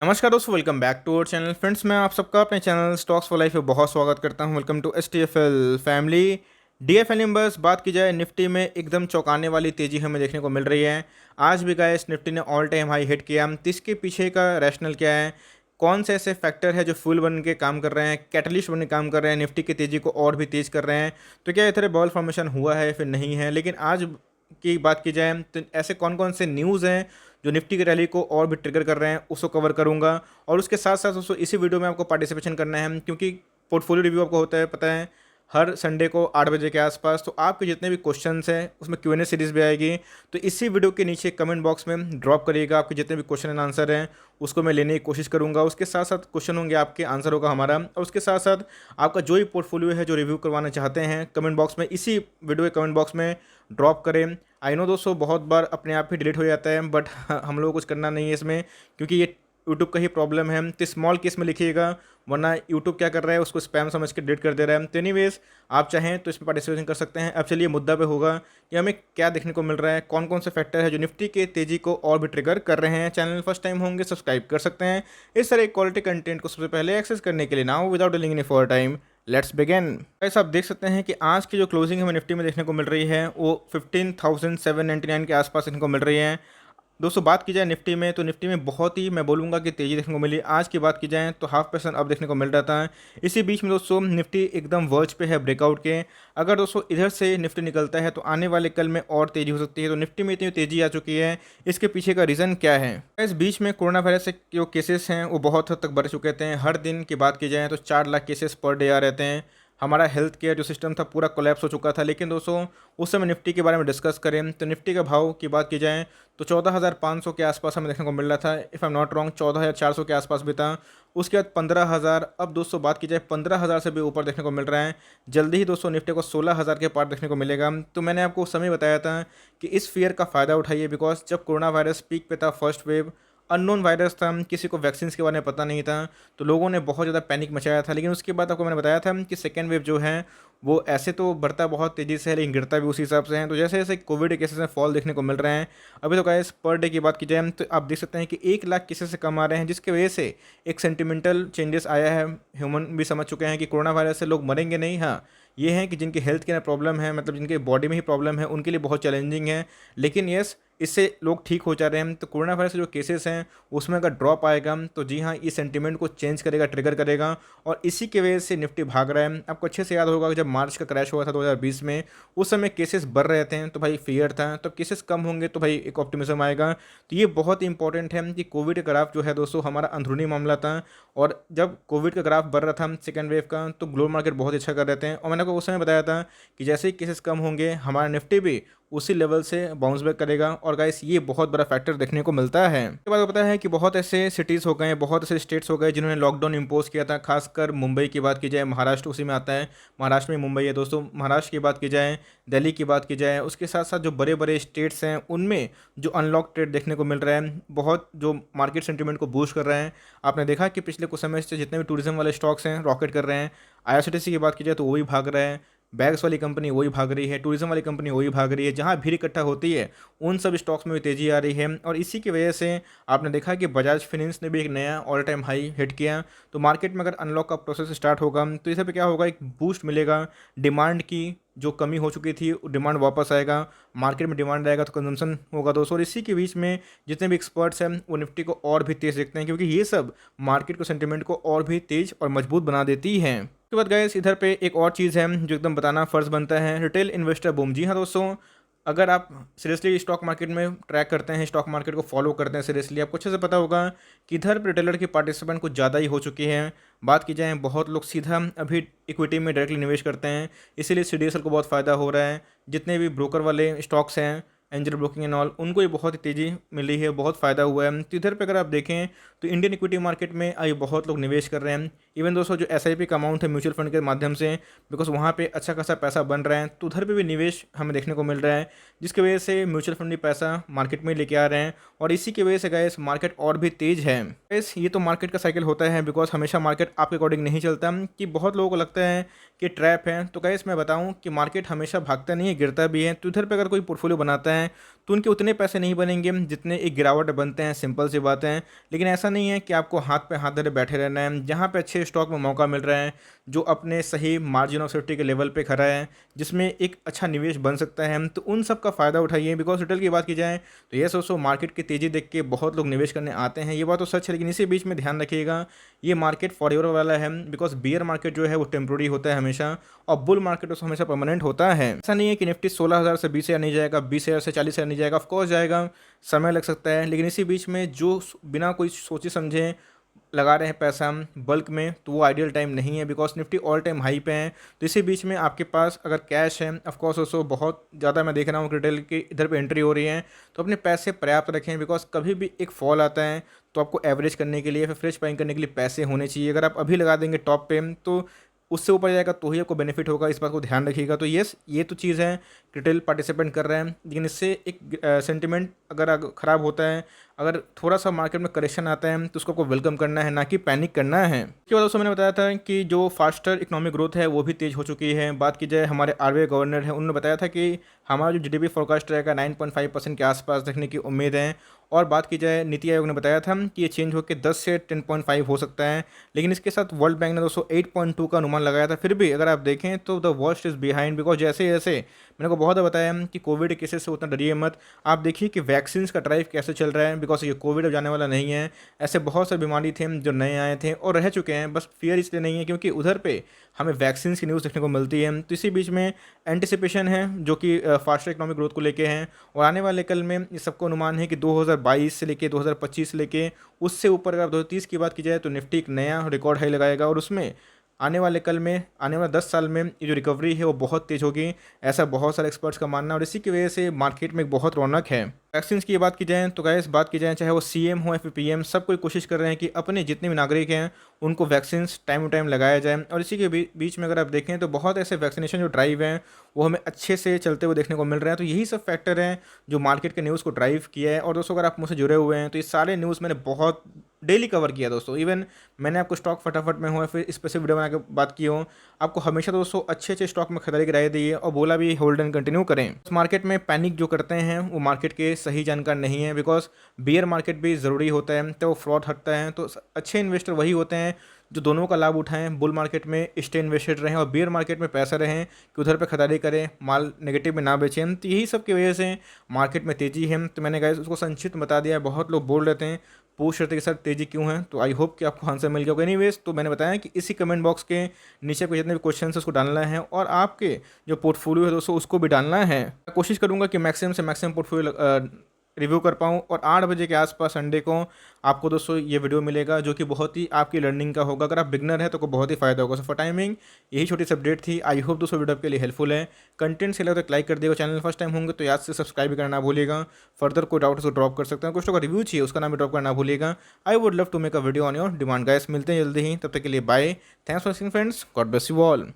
नमस्कार दोस्तों, welcome back to our channel. Friends, मैं आप सबका अपने चैनल स्टॉक्स फॉर लाइफ में बहुत स्वागत करता हूं। Welcome to STFL family. DFL numbers बात की जाए, निफ्टी में एकदम चौंकाने वाली तेज़ी हमें देखने को मिल रही है। आज भी गाइस निफ्टी ने ऑल टाइम हाई हिट किया। तो इसके पीछे का रैशनल क्या है, कौन से ऐसे फैक्टर है जो फुल बन के काम कर रहे हैं, कैटलिस्ट बन के काम कर रहे हैं, निफ्टी की तेज़ी को और भी तेज़ कर रहे हैं। तो क्या इधर बॉल फॉर्मेशन हुआ है फिर नहीं है, लेकिन आज की बात की जाए तो ऐसे कौन कौन से न्यूज़ हैं जो निफ्टी की रैली को और भी ट्रिगर कर रहे हैं, उसको कवर करूंगा। और उसके साथ साथ दोस्तों इसी वीडियो में आपको पार्टिसिपेशन करना है, क्योंकि पोर्टफोलियो रिव्यू आपको होता है पता है हर संडे को 8 बजे के आसपास। तो आपके जितने भी क्वेश्चंस हैं उसमें Q&A सीरीज भी आएगी। तो इसी वीडियो के नीचे कमेंट बॉक्स में ड्रॉप करिएगा, आपके जितने भी क्वेश्चन एंड आंसर हैं उसको मैं लेने की कोशिश करूंगा। उसके साथ साथ क्वेश्चन होंगे आपके, आंसर होगा हमारा। और उसके साथ साथ आपका जो भी पोर्टफोलियो है जो रिव्यू करवाना चाहते हैं, कमेंट बॉक्स में, इसी वीडियो के कमेंट बॉक्स में ड्रॉप करें। आई नो दोस्तों बहुत बार अपने आप ही डिलीट हो जाता है, बट हम लोग को कुछ करना नहीं है इसमें, क्योंकि ये यूट्यूब का ही प्रॉब्लम है। तो स्मॉल केस में लिखिएगा, वरना यूट्यूब क्या कर रहा है उसको स्पैम समझ के डिलीट कर दे रहा है। तो एनीवेज आप चाहें तो इसमें पार्टिसिपेशन कर सकते हैं। अब चलिए मुद्दा पे होगा कि हमें क्या देखने को मिल रहा है, कौन कौन से फैक्टर है जो निफ्टी के तेज़ी को और भी ट्रिगर कर रहे हैं। चैनल फर्स्ट टाइम होंगे सब्सक्राइब कर सकते हैं इस तरह क्वालिटी कंटेंट को सबसे पहले एक्सेस करने के लिए। Now without dealing any for time, let's begin. Guys आप देख सकते हैं कि आज की जो क्लोजिंग हमें निफ्टी में देखने को मिल रही है वो 15,799 के आसपास देखने को मिल रही है। दोस्तों बात की जाए निफ्टी में, तो निफ्टी में बहुत ही मैं बोलूँगा कि तेज़ी देखने को मिली। आज की बात की जाए तो 0.5% अब देखने को मिल रहा था। इसी बीच में दोस्तों निफ्टी एकदम वर्ज पे है ब्रेकआउट के। अगर दोस्तों इधर से निफ्टी निकलता है तो आने वाले कल में और तेज़ी हो सकती है। तो निफ्टी में इतनी तेज़ी आ चुकी है, इसके पीछे का रीज़न क्या है? इस बीच में कोरोना वायरस के जो केसेस हैं वो बहुत हद तक बढ़ चुके थे। हर दिन की बात की जाए तो 4 लाख केसेस पर डे आ रहते हैं। हमारा हेल्थ केयर जो सिस्टम था पूरा कोलैप्स हो चुका था। लेकिन दोस्तों उस समय निफ्टी के बारे में डिस्कस करें तो निफ्टी का भाव की बात की जाए तो 14,500 के आसपास हमें देखने को मिल रहा था। If I am not wrong 14,400 के आसपास भी था। उसके बाद 15,000। अब दोस्तों बात की जाए 15,000 से भी ऊपर देखने को मिल रहा है। जल्दी ही दोस्तों निफ्टी को 16,000 के पार देखने को मिलेगा। तो मैंने आपको उस समय बताया था कि इस फियर का फ़ायदा उठाइए, बिकॉज जब कोरोना वायरस पीक पे था, फर्स्ट वेव अननोन वायरस था, किसी को वैक्सीन के बारे में पता नहीं था, तो लोगों ने बहुत ज़्यादा पैनिक मचाया था। लेकिन उसके बाद आपको मैंने बताया था कि सेकेंड वेव जो है वो ऐसे तो बढ़ता बहुत तेज़ी से है, लेकिन गिरता भी उसी हिसाब से है। तो जैसे जैसे कोविड के केसेस में फॉल देखने को मिल रहे हैं, अभी तो गाइस पर डे की बात की जाए तो आप देख सकते हैं कि 1 लाख केसेस से कम आ रहे हैं, जिसकी वजह से एक सेंटिमेंटल चेंजेस आया है। ह्यूमन भी समझ चुके हैं कि कोरोना वायरस से लोग मरेंगे नहीं। हाँ, ये है कि जिनकी हेल्थ के प्रॉब्लम है, मतलब जिनके बॉडी में ही प्रॉब्लम है, उनके लिए बहुत चैलेंजिंग है। लेकिन यस, इससे लोग ठीक हो जा रहे हैं। तो कोरोना वायरस के जो केसेस हैं उसमें अगर ड्रॉप आएगा तो जी हाँ, ये सेंटीमेंट को चेंज करेगा, ट्रिगर करेगा, और इसी की वजह से निफ्टी भाग रहा है। आपको अच्छे से याद होगा कि जब मार्च का क्रैश हुआ था 2020 में, उस समय केसेस बढ़ रहे थे तो भाई फियर था। तो केसेस कम होंगे तो भाई एक ऑप्टिमिज्म आएगा। तो ये बहुत ही इंपॉर्टेंट है कि कोविड का ग्राफ जो है दोस्तों हमारा अंदरूनी मामला था, और जब कोविड का ग्राफ बढ़ रहा था सेकेंड वेव का, तो ग्लोबल मार्केट बहुत अच्छा कर रहे थे। और मैंने आपको उस समय बताया था कि जैसे ही केसेस कम होंगे हमारा निफ्टी भी उसी लेवल से बाउंस बैक करेगा। और गाइस ये बहुत बड़ा फैक्टर देखने को मिलता है। इसके बाद पता है कि बहुत ऐसे सिटीज़ हो गए, बहुत ऐसे स्टेट्स हो गए जिन्होंने लॉकडाउन इम्पोज किया था। खासकर मुंबई की बात की जाए, महाराष्ट्र उसी में आता है, महाराष्ट्र में मुंबई है दोस्तों। महाराष्ट्र की बात की जाए, दिल्ली की बात की जाए, उसके साथ साथ जो बड़े बड़े स्टेट्स हैं उनमें जो अनलॉक ट्रेड देखने को मिल रहा है, बहुत जो मार्केट सेंटीमेंट को बूस्ट कर रहे हैं। आपने देखा कि पिछले कुछ समय से जितने भी टूरिज्म वाले स्टॉक्स हैं रॉकेट कर रहे हैं। IRCTC की बात की जाए तो वही भाग रहा है, बैग्स वाली कंपनी वही भाग रही है, टूरिज्म वाली कंपनी वही भाग रही है। जहाँ भीड़ इकट्ठा होती है उन सब स्टॉक्स में भी तेज़ी आ रही है। और इसी की वजह से आपने देखा कि बजाज फाइनेंस ने भी एक नया ऑल टाइम हाई हिट किया। तो मार्केट में अगर अनलॉक का प्रोसेस स्टार्ट होगा तो इस पे क्या होगा, एक बूस्ट मिलेगा। डिमांड की जो कमी हो चुकी थी वो डिमांड वापस आएगा, मार्केट में डिमांड आएगा तो कंजम्पशन होगा दोस्तों। और इसी के बीच में जितने भी एक्सपर्ट्स हैं वो निफ्टी को और भी तेज़ देखते हैं, क्योंकि ये सब मार्केट को सेंटीमेंट को और भी तेज़ और मजबूत बना देती है। उसके बाद गाइस इधर पे एक और चीज़ है जो एकदम बताना फ़र्ज़ बनता है, रिटेल इन्वेस्टर बूम। जी हाँ दोस्तों, अगर आप सीरियसली स्टॉक मार्केट में ट्रैक करते हैं, स्टॉक मार्केट को फॉलो करते हैं सीरियसली, आपको अच्छे से पता होगा कि इधर रिटेलर की पार्टिसिपेंट कुछ ज़्यादा ही हो चुकी है। बात की जाए बहुत लोग सीधा अभी इक्विटी में डायरेक्टली निवेश करते हैं, इसीलिए CDSL को बहुत फ़ायदा हो रहा है। जितने भी ब्रोकर वाले स्टॉक्स हैं, एंजल ब्रोकिंग एंड ऑल, उनको ये बहुत ही तेज़ी मिली है, बहुत फ़ायदा हुआ है। तो इधर पे अगर आप देखें तो इंडियन इक्विटी मार्केट में अभी बहुत लोग निवेश कर रहे हैं। इवन दोस्तों जो SIP का अमाउंट है म्यूचुअल फंड के माध्यम से, बिकॉज वहाँ पे अच्छा खासा पैसा बन रहा है, तो उधर पे भी निवेश हमें देखने को मिल रहा है, जिसकी वजह से म्यूचुअल फंड भी पैसा मार्केट में लेके आ रहे हैं। और इसी की वजह से गैस मार्केट और भी तेज़ है। गैस ये तो मार्केट का साइकिल होता है, बिकॉज हमेशा मार्केट आपके अकॉर्डिंग नहीं चलता। कि बहुत लोगों को लगता है कि ट्रैप है, तो गैस मैं बताऊं कि मार्केट हमेशा भागता नहीं है, गिरता भी है। तो इधर पे अगर कोई पोर्टफोलियो बनाता है तो उनके उतने पैसे नहीं बनेंगे जितने एक गिरावट बनते हैं, सिंपल सी बातें हैं। लेकिन ऐसा नहीं है कि आपको हाथ पे हाथ धरे बैठे रहना है। जहाँ पे अच्छे स्टॉक में मौका मिल रहा है, जो अपने सही मार्जिन ऑफ सेफ्टी के लेवल पे खड़ा है, जिसमें एक अच्छा निवेश बन सकता है, तो उन सब का फ़ायदा उठाइए। बिकॉज रिटेल की बात की जाए तो ये सोचो, मार्केट की तेज़ी देख के बहुत लोग निवेश करने आते हैं, ये बात तो सच है। लेकिन इसी बीच में ध्यान रखिएगा, ये मार्केट फॉरएवर वाला है। बिकॉज बियर मार्केट जो है वो टेम्प्रोरी होता है हमेशा, और बुल मार्केट उसमें हमेशा परमानेंट होता है। ऐसा नहीं है कि निफ्टी 16,000 से 20,000 नहीं जाएगा, 20,000 से 40,000 नहीं जाएगा। ऑफकोर्स जाएगा, समय लग सकता है। लेकिन इसी बीच में जो बिना कोई सोचे समझे लगा रहे हैं पैसा बल्क में, तो वो आइडियल टाइम नहीं है। Because Nifty all time high पे है। तो इसी बीच में आपके पास अगर कैश है, ऑफकोर्स उसको बहुत ज़्यादा मैं देख रहा हूँ रिटेल की इधर पे एंट्री हो रही है, तो अपने पैसे पर्याप्त रखें। बिकॉज कभी भी एक फॉल आता है तो आपको एवरेज करने के लिए, फिर फ्रेश बाइंग करने के लिए पैसे होने चाहिए। अगर आप अभी लगा देंगे टॉप पे, तो उससे ऊपर जाएगा तो ही आपको बेनिफिट होगा। इस बात को ध्यान रखिएगा। तो यस, ये तो चीज़ है, रिटेल पार्टिसिपेंट कर रहे हैं, लेकिन इससे एक सेंटिमेंट अगर ख़राब होता है, अगर थोड़ा सा मार्केट में करेक्शन आता है, तो उसको आपको वेलकम करना है, ना कि पैनिक करना है। इसके बाद दोस्तों मैंने बताया था कि जो फास्टर इकोनॉमिक ग्रोथ है वो भी तेज़ हो चुकी है। बात की जाए, हमारे आरबीआई गवर्नर है, उन्होंने बताया था कि हमारा जो जीडीपी फोरकास्ट रहेगा 9.5% के आसपास देखने की उम्मीद है। और बात की जाए, नीति आयोग ने बताया था कि ये चेंज होकर 10 से 10.5 हो सकता है। लेकिन इसके साथ वर्ल्ड बैंक ने दोस्तों 8.2 का अनुमान लगाया था। फिर भी अगर आप देखें तो the worst is behind. Because जैसे जैसे मैंने को बहुत बताया कि कोविड केसेस से उतना डरिए मत। आप देखिए कि वैक्सीन का ड्राइव कैसे चल रहा है। बिकॉज ये कोविड अब जाने वाला नहीं है। ऐसे बहुत से बीमारी थे जो नए आए थे और रह चुके हैं, बस फियर इसलिए नहीं है क्योंकि उधर पे हमें वैक्सीन की न्यूज़ देखने को मिलती है। तो इसी बीच में एंटिसिपेशन है जो कि फास्टर इकोनॉमिक ग्रोथ को लेके हैं। और आने वाले कल में इस सबको अनुमान है कि 2022 से लेके 2025 से लेके उससे ऊपर अगर 2030 की बात की जाए तो निफ्टी एक नया रिकॉर्ड हाई लगाएगा। और उसमें आने वाले कल में, आने वाले 10 साल में ये जो रिकवरी है वो बहुत तेज़ होगी, ऐसा बहुत सारे एक्सपर्ट्स का मानना है। और इसी की वजह से मार्केट में एक बहुत रौनक है। वैक्सीन की बात की जाए तो गाइस, बात की जाए चाहे वो सीएम हो, एफपीएम, सब कोई कोशिश कर रहे हैं कि अपने जितने भी नागरिक हैं उनको वैक्सीन टाइम टू टाइम लगाया जाए। और इसी के बीच में अगर आप देखें तो बहुत ऐसे वैक्सीनेशन जो ड्राइव हैं वो हमें अच्छे से चलते हुए देखने को मिल रहे हैं। तो यही सब फैक्टर हैं जो मार्केट के न्यूज़ को ड्राइव किया है। और दोस्तों, अगर आप मुझसे जुड़े हुए हैं तो ये सारे न्यूज़ मैंने बहुत डेली कवर किया दोस्तों। इवन मैंने आपको स्टॉक फटाफट में हो या फिर स्पेसिफिक वीडियो बना के बात की हो, आपको हमेशा दोस्तों अच्छे अच्छे स्टॉक में खरीदारी की राय दी है और बोला भी होल्ड एंड कंटिन्यू करें। इस मार्केट में पैनिक जो करते हैं वो मार्केट के सही जानकार नहीं है। बिकॉज बियर मार्केट भी ज़रूरी होता है, तो वो फ्रॉड हटता है। तो अच्छे इन्वेस्टर वही होते हैं जो दोनों का लाभ उठाएं। बुल मार्केट में स्टे इन्वेस्टेड रहें और बियर मार्केट में पैसा रहें कि उधर पे खरीदारी करें, माल नेगेटिव में ना बेचें। तो यही सब की वजह से मार्केट में तेज़ी है। तो मैंने गाइस उसको संक्षिप्त बता दिया है। बहुत लोग बोल रहते हैं, पूछ रहे थे कि सर तेज़ी क्यों है, तो आई होप कि आपको आंसर मिल गया होगा। एनीवेज, तो मैंने बताया कि इसी कमेंट बॉक्स के नीचे को जितने भी क्वेश्चन है उसको डालना है और आपके जो पोर्टफोलियो है दोस्तों उसको भी डालना है। कोशिश करूँगा कि मैक्सिमम से मैक्सिमम पोर्टफोलियो रिव्यू कर पाऊँ। और 8 बजे के आसपास संडे को आपको दोस्तों ये वीडियो मिलेगा जो कि बहुत ही आपकी लर्निंग का होगा। अगर आप बिगनर हैं तो को बहुत ही फायदा होगा। सो फॉर टाइमिंग यही छोटी सी अपडेट थी। आई होप दोस्तों वीडियो आपके लिए हेल्पफुल है। कंटेंट से लगे तो लाइक कर देगा। चैनल फर्स्ट टाइम होंगे तो याद से सब्सक्राइब भी करना ना भूलिएगा। फर्दर कोई डाउट उसको ड्रॉप कर सकते हैं। कुछ तो का रिव्यू चाहिए उसका नाम भी ड्रॉप करना ना भूलिएगा। I would love to make a video on your demand guys. मिलते हैं जल्दी ही, तब तक के लिए bye. Thanks for watching friends. God bless you all.